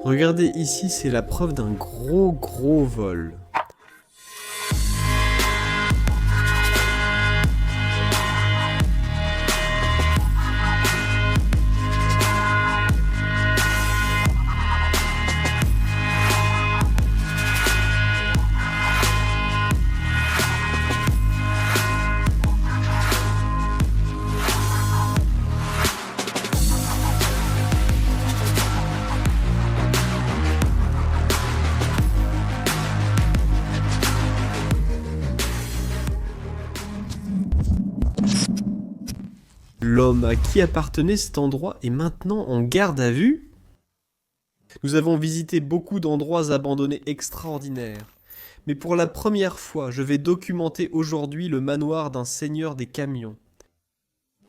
Regardez ici, c'est la preuve d'un gros vol. L'homme à qui appartenait cet endroit est maintenant en garde à vue? Nous avons visité beaucoup d'endroits abandonnés extraordinaires. Mais pour la première fois, je vais documenter aujourd'hui le manoir d'un seigneur des camions.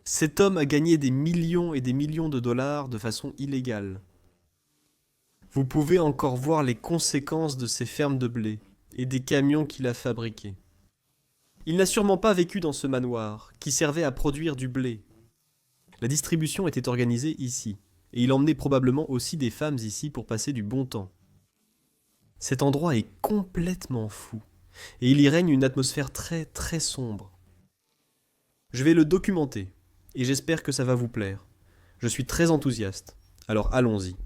Cet homme a gagné des millions et des millions de dollars de façon illégale. Vous pouvez encore voir les conséquences de ces fermes de blé et des camions qu'il a fabriqués. Il n'a sûrement pas vécu dans ce manoir, qui servait à produire du blé. La distribution était organisée ici, et il emmenait probablement aussi des femmes ici pour passer du bon temps. Cet endroit est complètement fou, et il y règne une atmosphère très sombre. Je vais le documenter, et j'espère que ça va vous plaire. Je suis très enthousiaste, alors allons-y.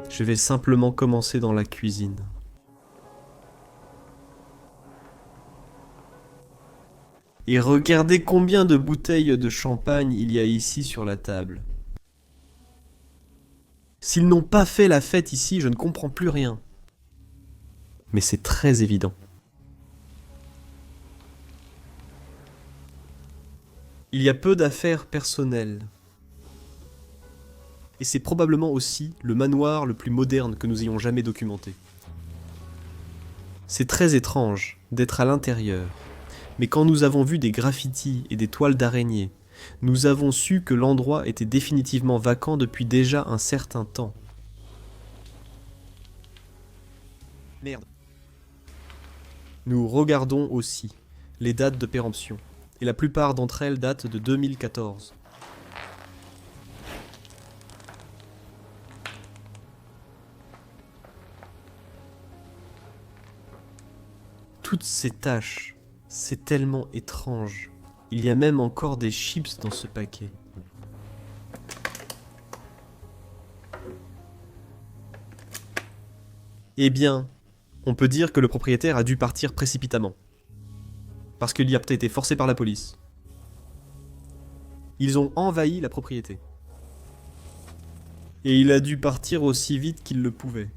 Je vais simplement commencer dans la cuisine. Et regardez combien de bouteilles de champagne il y a ici sur la table. S'ils n'ont pas fait la fête ici, je ne comprends plus rien. Mais c'est très évident. Il y a peu d'affaires personnelles. Et c'est probablement aussi le manoir le plus moderne que nous ayons jamais documenté. C'est très étrange d'être à l'intérieur, mais quand nous avons vu des graffitis et des toiles d'araignées, nous avons su que l'endroit était définitivement vacant depuis déjà un certain temps. Merde. Nous regardons aussi les dates de péremption, et la plupart d'entre elles datent de 2014. Toutes ces taches, c'est tellement étrange. Il y a même encore des chips dans ce paquet. Eh bien, on peut dire que le propriétaire a dû partir précipitamment. Parce qu'il y a peut-être été forcé par la police. Ils ont envahi la propriété. Et il a dû partir aussi vite qu'il le pouvait.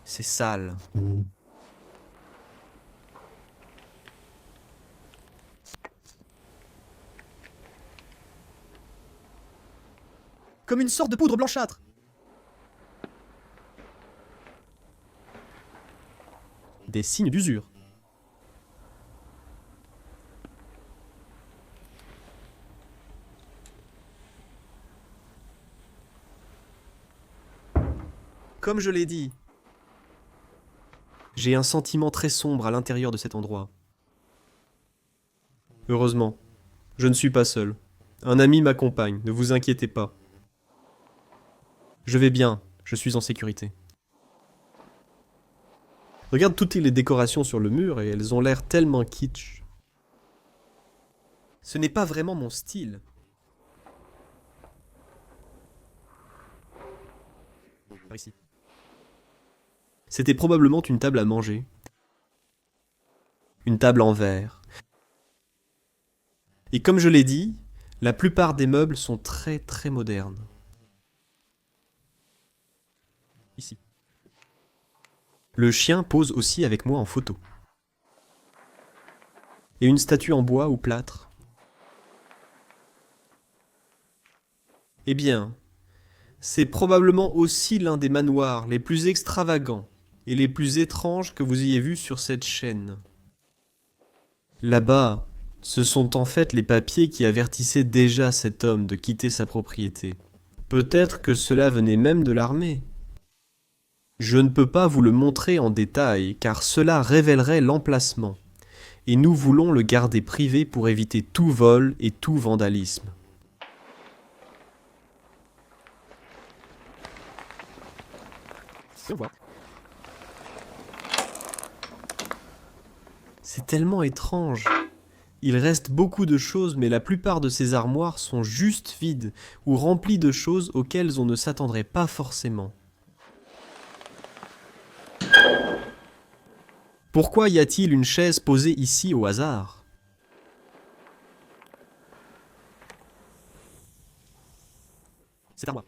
C'est sale. Comme une sorte de poudre blanchâtre. Des signes d'usure. Comme je l'ai dit, j'ai un sentiment très sombre à l'intérieur de cet endroit. Heureusement, je ne suis pas seul. Un ami m'accompagne, ne vous inquiétez pas. Je vais bien, je suis en sécurité. Regarde toutes les décorations sur le mur et elles ont l'air tellement kitsch. Ce n'est pas vraiment mon style. Par ici. C'était probablement une table à manger. Une table en verre. Et comme je l'ai dit, la plupart des meubles sont très modernes. Ici. Le chien pose aussi avec moi en photo. Et une statue en bois ou plâtre. Eh bien, c'est probablement aussi l'un des manoirs les plus extravagants et les plus étranges que vous ayez vus sur cette chaîne. Là-bas, ce sont en fait les papiers qui avertissaient déjà cet homme de quitter sa propriété. Peut-être que cela venait même de l'armée. Je ne peux pas vous le montrer en détail, car cela révélerait l'emplacement, et nous voulons le garder privé pour éviter tout vol et tout vandalisme. C'est tellement étrange. Il reste beaucoup de choses, mais la plupart de ces armoires sont juste vides ou remplies de choses auxquelles on ne s'attendrait pas forcément. Pourquoi y a-t-il une chaise posée ici au hasard? C'est à moi.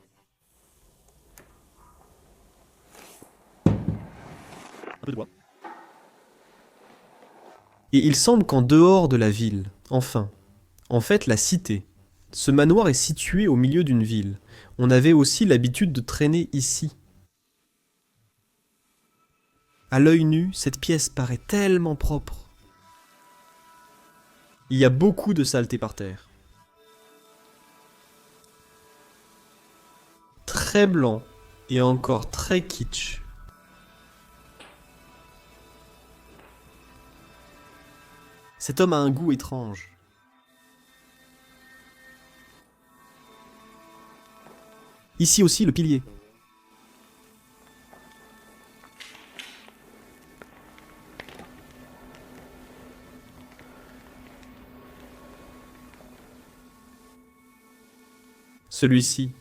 Un peu de bois. Et il semble qu'en dehors de la ville, enfin, en fait la cité, ce manoir est situé au milieu d'une ville. On avait aussi l'habitude de traîner ici. À l'œil nu, cette pièce paraît tellement propre. Il y a beaucoup de saleté par terre. Très blanc et encore très kitsch. Cet homme a un goût étrange. Ici aussi le pilier. Celui-ci.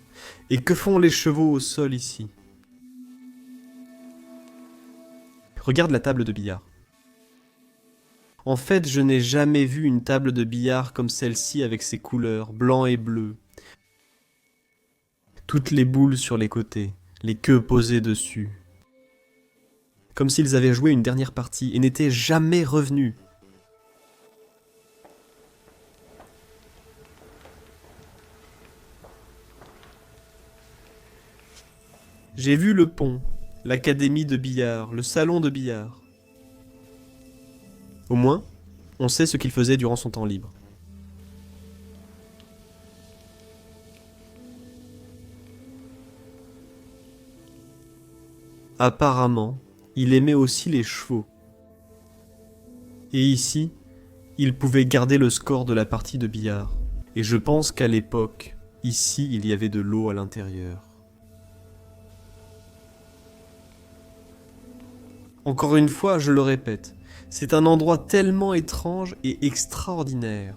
Et que font les chevaux au sol ici? Regarde la table de billard. En fait, je n'ai jamais vu une table de billard comme celle-ci avec ses couleurs, blanc et bleu. Toutes les boules sur les côtés, les queues posées dessus. Comme s'ils avaient joué une dernière partie et n'étaient jamais revenus. J'ai vu le pont, l'académie de billard, le salon de billard. Au moins, on sait ce qu'il faisait durant son temps libre. Apparemment, il aimait aussi les chevaux. Et ici, il pouvait garder le score de la partie de billard. Et je pense qu'à l'époque, ici, il y avait de l'eau à l'intérieur. Encore une fois, je le répète, c'est un endroit tellement étrange et extraordinaire.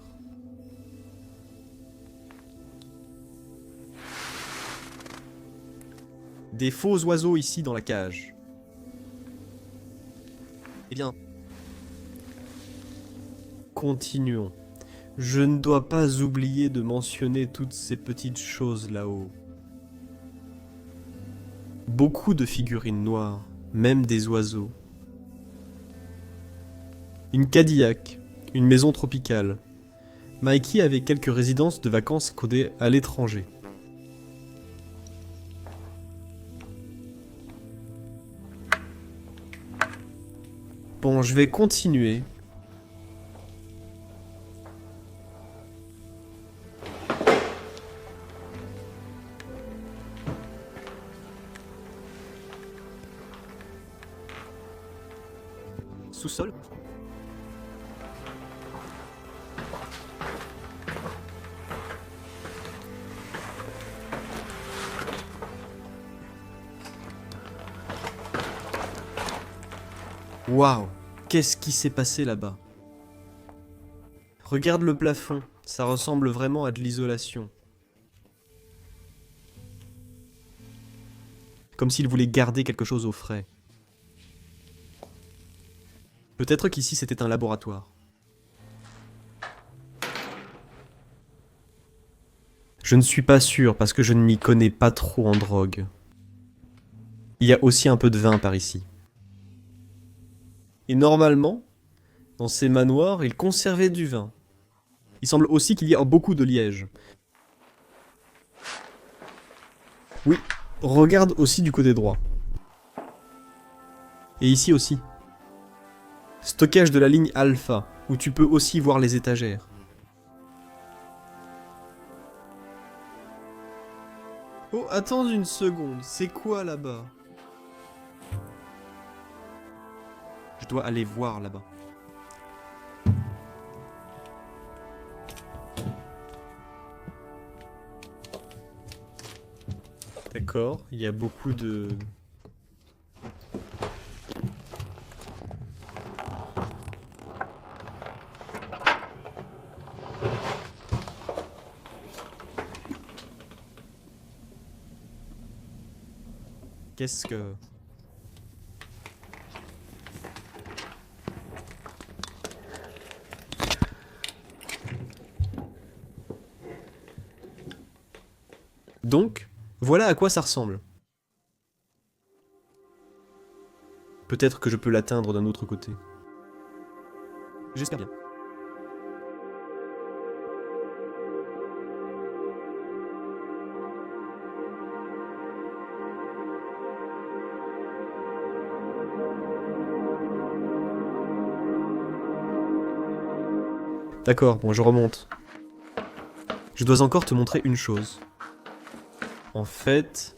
Des faux oiseaux ici dans la cage. Eh bien, continuons. Je ne dois pas oublier de mentionner toutes ces petites choses là-haut. Beaucoup de figurines noires, même des oiseaux. Une Cadillac, une maison tropicale. Mikey avait quelques résidences de vacances codées à l'étranger. Bon, je vais continuer. Sous-sol. Waouh, qu'est-ce qui s'est passé là-bas? Regarde le plafond, ça ressemble vraiment à de l'isolation. Comme s'il voulait garder quelque chose au frais. Peut-être qu'ici c'était un laboratoire. Je ne suis pas sûr parce que je ne m'y connais pas trop en drogue. Il y a aussi un peu de vin par ici. Et normalement, dans ces manoirs, ils conservaient du vin. Il semble aussi qu'il y a beaucoup de liège. Oui, regarde aussi du côté droit. Et ici aussi. Stockage de la ligne alpha, où tu peux aussi voir les étagères. Oh, attends une seconde, c'est quoi là-bas? Je dois aller voir là-bas. D'accord, il y a beaucoup de... Qu'est-ce que... Donc, voilà à quoi ça ressemble. Peut-être que je peux l'atteindre d'un autre côté. J'espère bien. D'accord, bon, je remonte. Je dois encore te montrer une chose. En fait,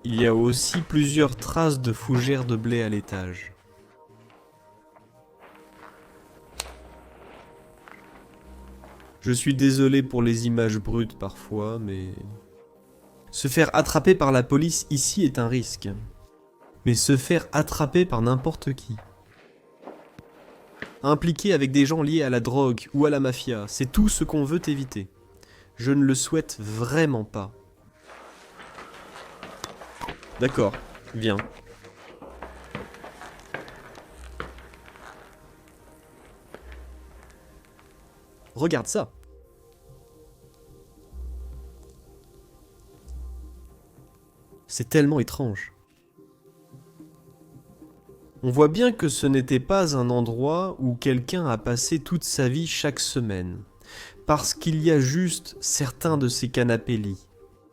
il y a aussi plusieurs traces de fougères de blé à l'étage. Je suis désolé pour les images brutes parfois, mais... Se faire attraper par la police ici est un risque. Mais se faire attraper par n'importe qui. Impliqué avec des gens liés à la drogue ou à la mafia, c'est tout ce qu'on veut éviter. Je ne le souhaite vraiment pas. D'accord, viens. Regarde ça. C'est tellement étrange. On voit bien que ce n'était pas un endroit où quelqu'un a passé toute sa vie chaque semaine. Parce qu'il y a juste certains de ces canapés-lits.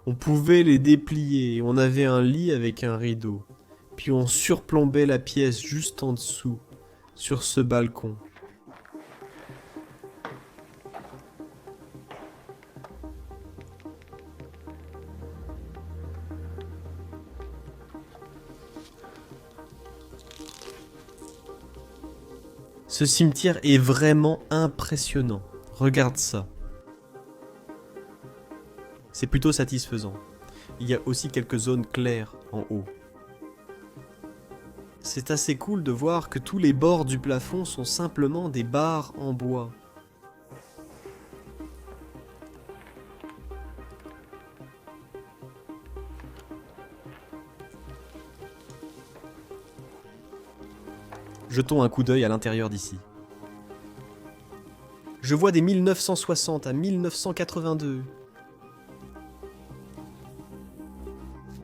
On pouvait les déplier, on avait un lit avec un rideau. Puis on surplombait la pièce juste en dessous, sur ce balcon. Ce cimetière est vraiment impressionnant. Regarde ça. C'est plutôt satisfaisant. Il y a aussi quelques zones claires en haut. C'est assez cool de voir que tous les bords du plafond sont simplement des barres en bois. Jetons un coup d'œil à l'intérieur d'ici. Je vois des 1960 à 1982.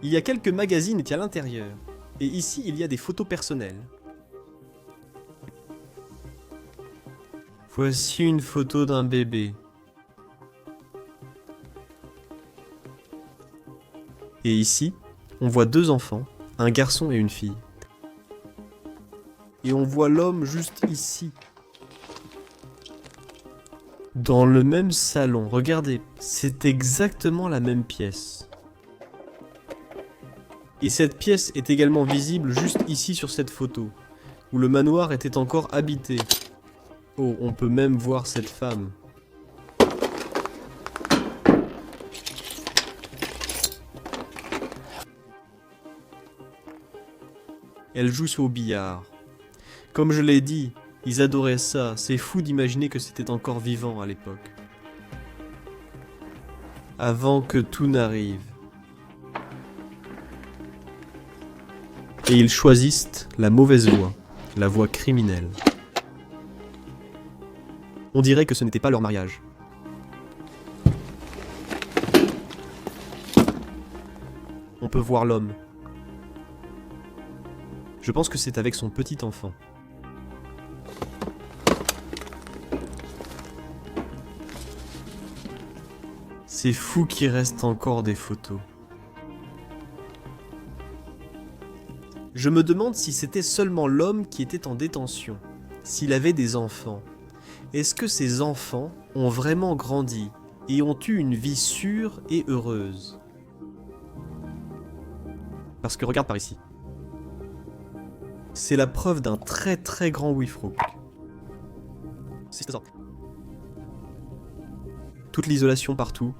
Il y a quelques magazines à l'intérieur. Et ici, il y a des photos personnelles. Voici une photo d'un bébé. Et ici, on voit deux enfants, un garçon et une fille. Et on voit l'homme juste ici. Dans le même salon, regardez, c'est exactement la même pièce. Et cette pièce est également visible juste ici sur cette photo, où le manoir était encore habité. Oh, on peut même voir cette femme. Elle joue au billard. Comme je l'ai dit, ils adoraient ça, c'est fou d'imaginer que c'était encore vivant à l'époque. Avant que tout n'arrive. Et ils choisissent la mauvaise voie, la voie criminelle. On dirait que ce n'était pas leur mariage. On peut voir l'homme. Je pense que c'est avec son petit enfant. C'est fou qu'il reste encore des photos. Je me demande si c'était seulement l'homme qui était en détention, s'il avait des enfants. Est-ce que ces enfants ont vraiment grandi et ont eu une vie sûre et heureuse? Parce que regarde par ici. C'est la preuve d'un très très grand Wifrook. C'est ça. Toute l'isolation partout.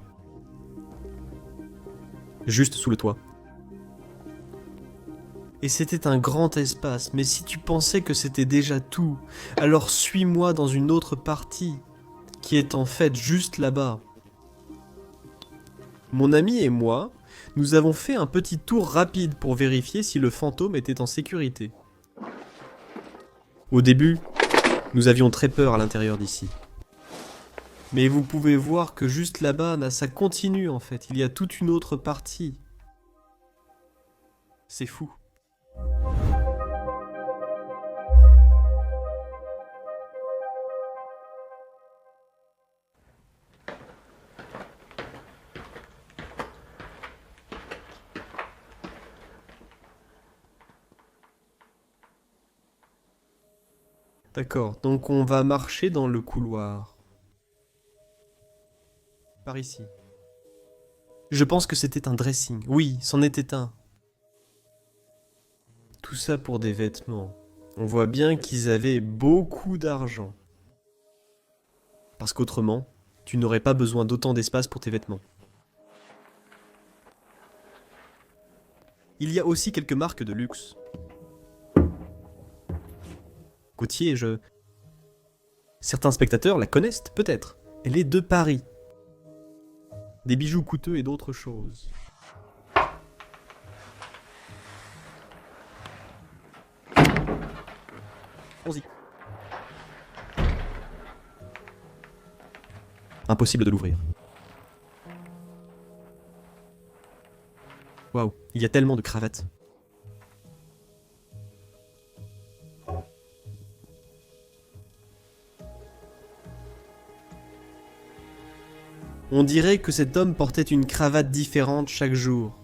Juste sous le toit. Et c'était un grand espace, mais si tu pensais que c'était déjà tout, alors suis-moi dans une autre partie, qui est en fait juste là-bas. Mon ami et moi, nous avons fait un petit tour rapide pour vérifier si le fantôme était en sécurité. Au début, nous avions très peur à l'intérieur d'ici. Mais vous pouvez voir que juste là-bas, ça continue en fait, il y a toute une autre partie. C'est fou. D'accord, donc on va marcher dans le couloir. Par ici. Je pense que c'était un dressing. Oui, c'en était un. Tout ça pour des vêtements. On voit bien qu'ils avaient beaucoup d'argent. Parce qu'autrement, tu n'aurais pas besoin d'autant d'espace pour tes vêtements. Il y a aussi quelques marques de luxe. Gauthier, certains spectateurs la connaissent peut-être. Elle est de Paris. Des bijoux coûteux et d'autres choses. Allons-y. Impossible de l'ouvrir. Waouh, il y a tellement de cravates. On dirait que cet homme portait une cravate différente chaque jour.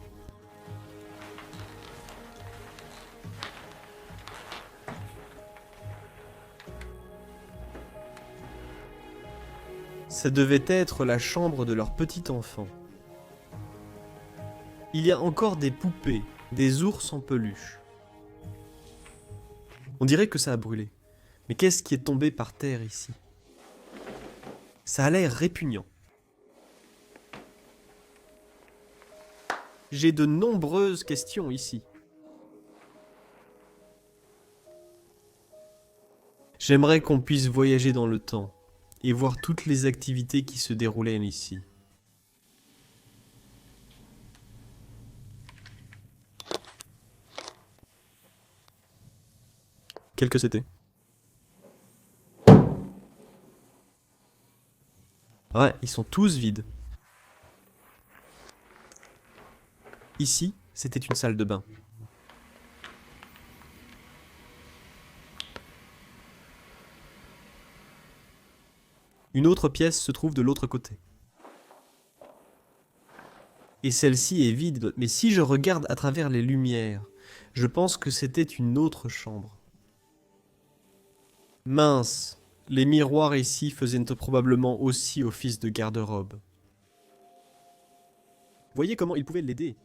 Ça devait être la chambre de leur petit enfant. Il y a encore des poupées, des ours en peluche. On dirait que ça a brûlé. Mais qu'est-ce qui est tombé par terre ici? Ça a l'air répugnant. J'ai de nombreuses questions ici. J'aimerais qu'on puisse voyager dans le temps et voir toutes les activités qui se déroulaient ici. Quel que c'était? Ouais, ils sont tous vides. Ici, c'était une salle de bain. Une autre pièce se trouve de l'autre côté. Et celle-ci est vide, mais si je regarde à travers les lumières, je pense que c'était une autre chambre. Mince, les miroirs ici faisaient probablement aussi office de garde-robe. Voyez comment ils pouvaient l'aider.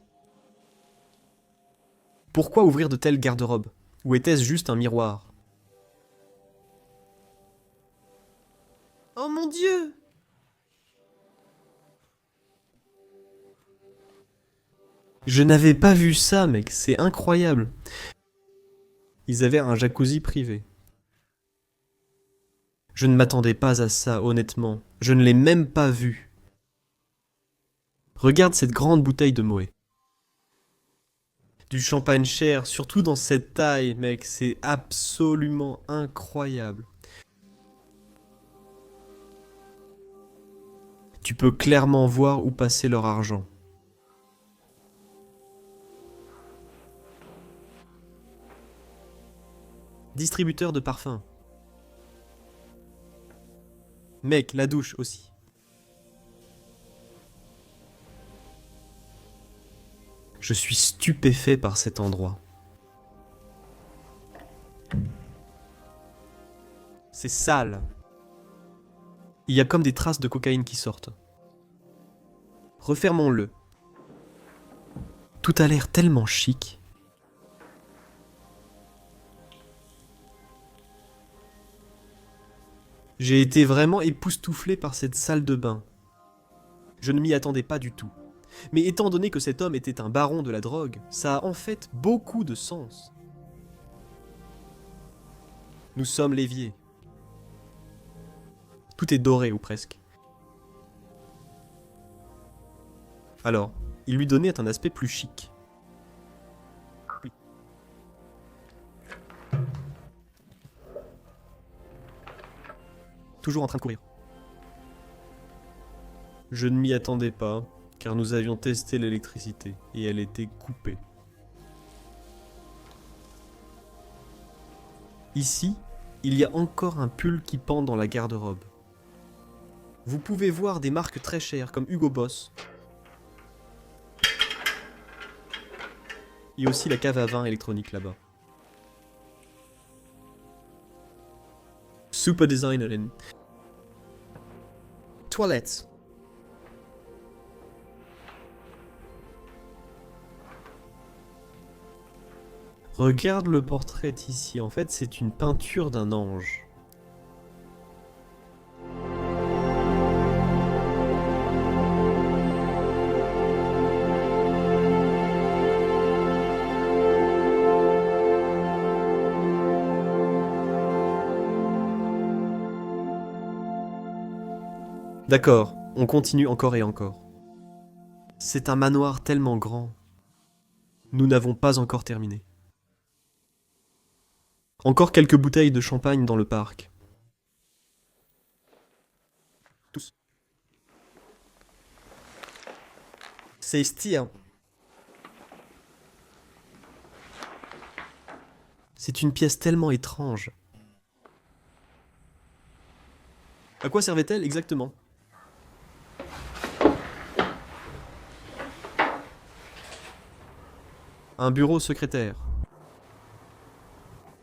Pourquoi ouvrir de telles garde-robes? Ou était-ce juste un miroir? Oh mon Dieu! Je n'avais pas vu ça, mec, c'est incroyable. Ils avaient un jacuzzi privé. Je ne m'attendais pas à ça, honnêtement. Je ne l'ai même pas vu. Regarde cette grande bouteille de Moët. Du champagne cher, surtout dans cette taille, mec, c'est absolument incroyable. Tu peux clairement voir où passer leur argent. Distributeur de parfums. Mec, la douche aussi. Je suis stupéfait par cet endroit. C'est sale. Il y a comme des traces de cocaïne qui sortent. Refermons-le. Tout a l'air tellement chic. J'ai été vraiment époustouflé par cette salle de bain. Je ne m'y attendais pas du tout. Mais étant donné que cet homme était un baron de la drogue, ça a en fait beaucoup de sens. Nous sommes l'évier. Tout est doré ou presque. Alors, il lui donnait un aspect plus chic. Oui. Toujours en train de courir. Je ne m'y attendais pas, car nous avions testé l'électricité, et elle était coupée. Ici, il y a encore un pull qui pend dans la garde-robe. Vous pouvez voir des marques très chères, comme Hugo Boss. Il y a aussi la cave à vin électronique là-bas. Super designer in toilettes. Regarde le portrait ici, en fait c'est une peinture d'un ange. D'accord, on continue encore et encore. C'est un manoir tellement grand. Nous n'avons pas encore terminé. Encore quelques bouteilles de champagne dans le parc. Tous. C'est stylé. C'est une pièce tellement étrange. À quoi servait-elle exactement ? Un bureau secrétaire.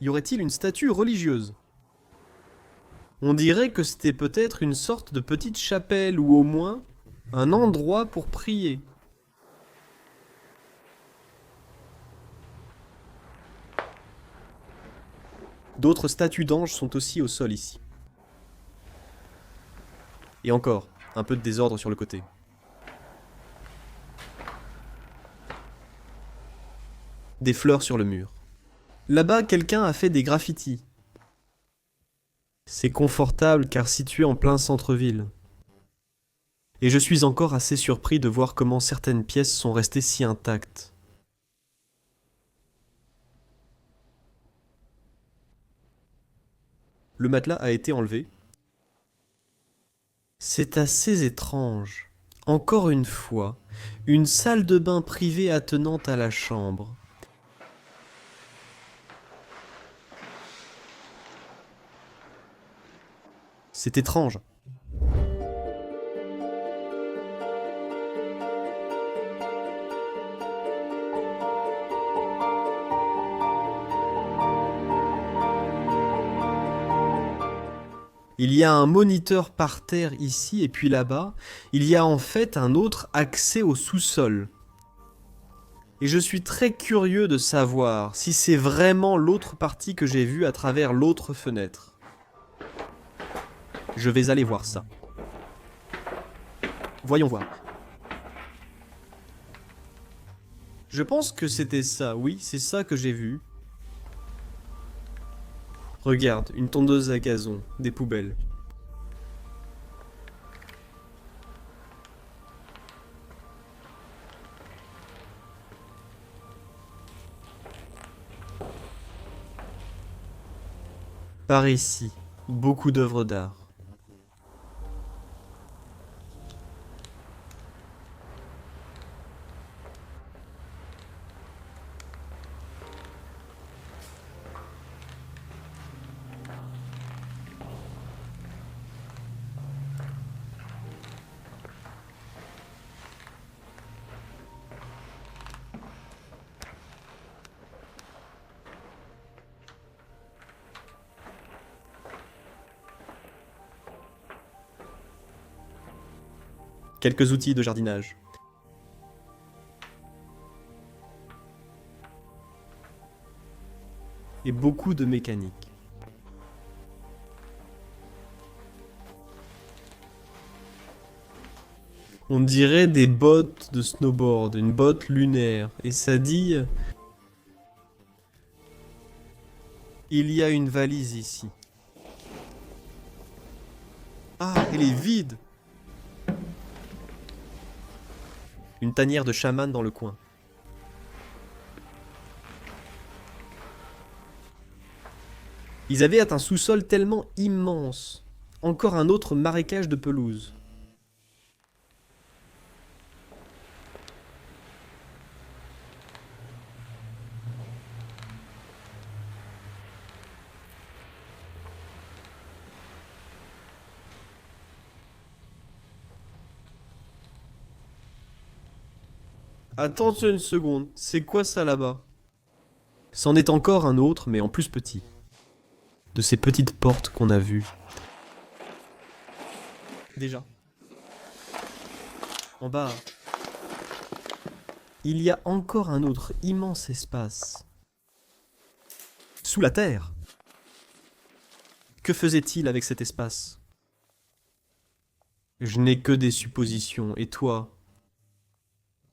Y aurait-il une statue religieuse ? On dirait que c'était peut-être une sorte de petite chapelle ou au moins un endroit pour prier. D'autres statues d'anges sont aussi au sol ici. Et encore, un peu de désordre sur le côté. Des fleurs sur le mur. Là-bas, quelqu'un a fait des graffitis. C'est confortable car situé en plein centre-ville. Et je suis encore assez surpris de voir comment certaines pièces sont restées si intactes. Le matelas a été enlevé. C'est assez étrange. Encore une fois, une salle de bain privée attenante à la chambre. C'est étrange. Il y a un moniteur par terre ici et puis là-bas, il y a en fait un autre accès au sous-sol. Et je suis très curieux de savoir si c'est vraiment l'autre partie que j'ai vue à travers l'autre fenêtre. Je vais aller voir ça. Voyons voir. Je pense que c'était ça, oui, c'est ça que j'ai vu. Regarde, une tondeuse à gazon, des poubelles. Par ici, beaucoup d'œuvres d'art. quelques outils de jardinage. Et beaucoup de mécanique. On dirait des bottes de snowboard, une botte lunaire. Et ça dit... Il y a une valise ici. Ah, elle est vide! Une tanière de chaman dans le coin. Ils avaient atteint un sous-sol tellement immense. Encore un autre marécage de pelouse. Attends une seconde, c'est quoi ça là-bas? C'en est encore un autre, mais en plus petit. De ces petites portes qu'on a vues. Déjà. En bas. Il y a encore un autre immense espace. Sous la terre. Que faisait-il avec cet espace? Je n'ai que des suppositions, et toi?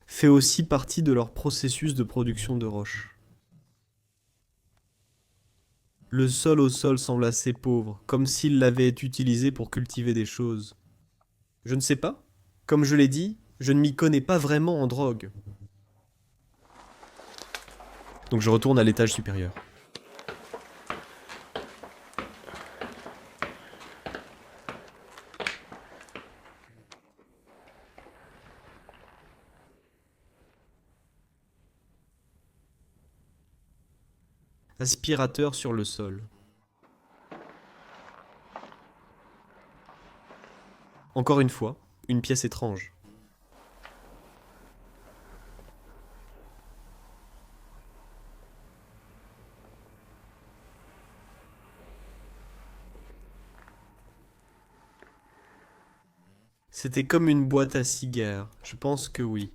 Fait aussi partie de leur processus de production de roches. Le sol au sol semble assez pauvre, comme s'il l'avait utilisé pour cultiver des choses. Je ne sais pas. Comme je l'ai dit, je ne m'y connais pas vraiment en drogue. Donc je retourne à l'étage supérieur. Aspirateur sur le sol. Encore une fois, une pièce étrange. C'était comme une boîte à cigares, je pense que oui.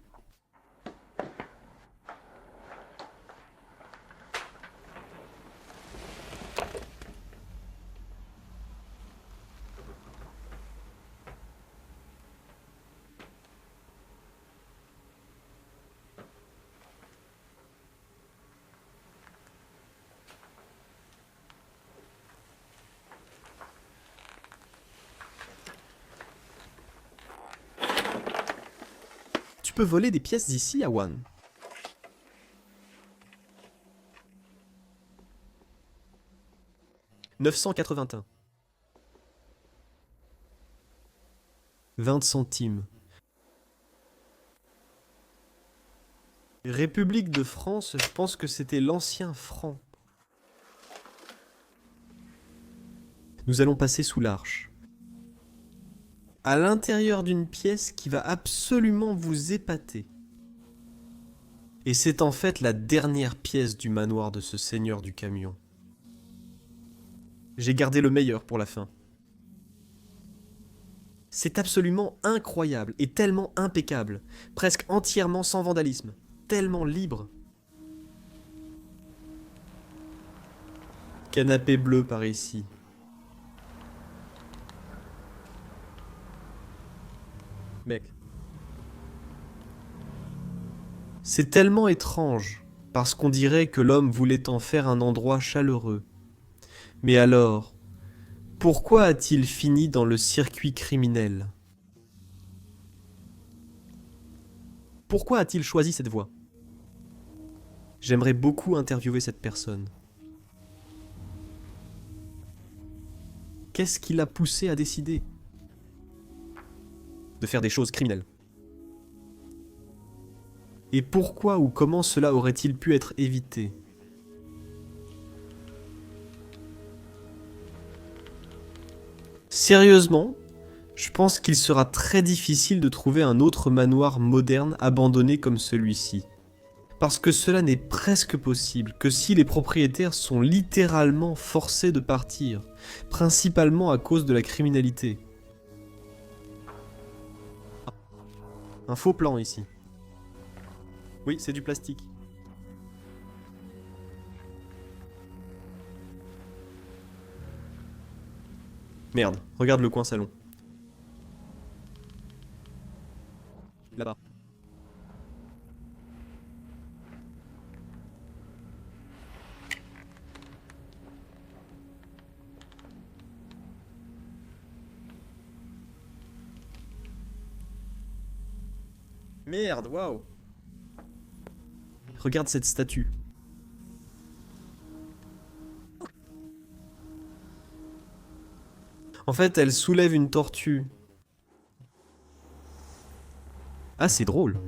Tu peux voler des pièces d'ici, Awan. « 981. 20 centimes. République de France, je pense que c'était l'ancien franc. Nous allons passer sous l'arche. À l'intérieur d'une pièce qui va absolument vous épater. Et c'est en fait la dernière pièce du manoir de ce seigneur du camion. J'ai gardé le meilleur pour la fin. C'est absolument incroyable et tellement impeccable, presque entièrement sans vandalisme, tellement libre. Canapé bleu par ici. Mec. C'est tellement étrange, parce qu'on dirait que l'homme voulait en faire un endroit chaleureux. Mais alors, pourquoi a-t-il fini dans le circuit criminel? Pourquoi a-t-il choisi cette voie? J'aimerais beaucoup interviewer cette personne. Qu'est-ce qui l'a poussé à décider de faire des choses criminelles? Et pourquoi ou comment cela aurait-il pu être évité? Sérieusement, je pense qu'il sera très difficile de trouver un autre manoir moderne abandonné comme celui-ci. Parce que cela n'est presque possible que si les propriétaires sont littéralement forcés de partir, principalement à cause de la criminalité. Un faux plan ici. Oui, c'est du plastique. Merde, regarde le coin salon. Là-bas. Merde, waouh. Regarde cette statue. En fait, elle soulève une tortue. Ah, c'est drôle.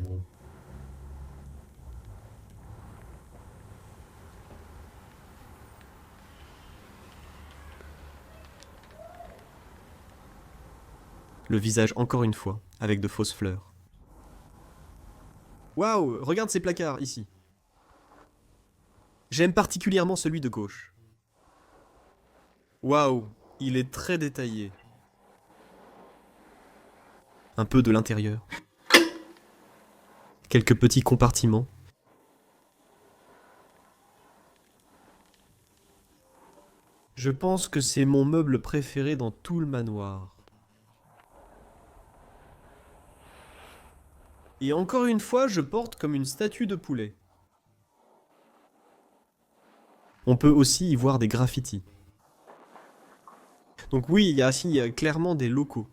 Le visage encore une fois, avec de fausses fleurs. Waouh, regarde ces placards ici. J'aime particulièrement celui de gauche. Waouh, il est très détaillé. Un peu de l'intérieur. Quelques petits compartiments. Je pense que c'est mon meuble préféré dans tout le manoir. Et encore une fois, je porte comme une statue de poulet. On peut aussi y voir des graffitis. Donc oui, il y a clairement des locaux.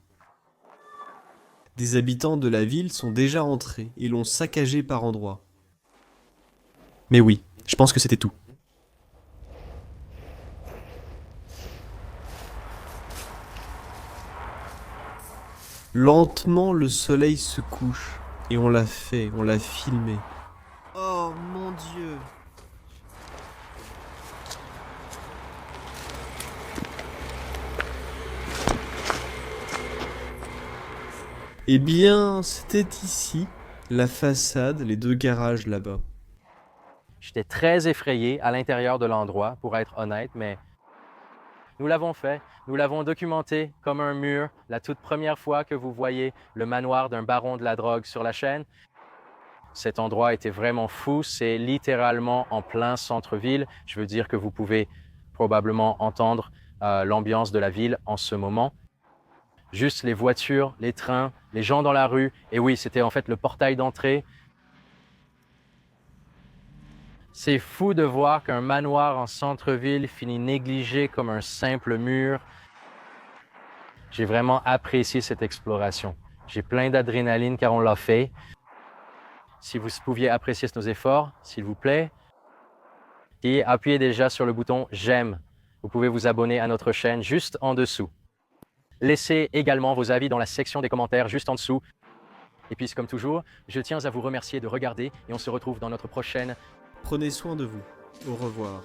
Des habitants de la ville sont déjà entrés et l'ont saccagé par endroits. Mais oui, je pense que c'était tout. Lentement, le soleil se couche. Et on l'a fait, on l'a filmé. Oh mon Dieu! Eh bien, c'était ici, la façade, les deux garages là-bas. J'étais très effrayé à l'intérieur de l'endroit, pour être honnête, mais nous l'avons fait. Nous l'avons documenté comme un mur. La toute première fois que vous voyez le manoir d'un baron de la drogue sur la chaîne, cet endroit était vraiment fou. C'est littéralement en plein centre-ville. Je veux dire que vous pouvez probablement entendre l'ambiance de la ville en ce moment. Juste les voitures, les trains, les gens dans la rue. Et oui, c'était en fait le portail d'entrée. C'est fou de voir qu'un manoir en centre-ville finit négligé comme un simple mur. J'ai vraiment apprécié cette exploration. J'ai plein d'adrénaline car on l'a fait. Si vous pouviez apprécier nos efforts, s'il vous plaît, et appuyez déjà sur le bouton « J'aime ». Vous pouvez vous abonner à notre chaîne juste en dessous. Laissez également vos avis dans la section des commentaires juste en dessous. Et puis, comme toujours, je tiens à vous remercier de regarder et on se retrouve dans notre prochaine. Prenez soin de vous. Au revoir.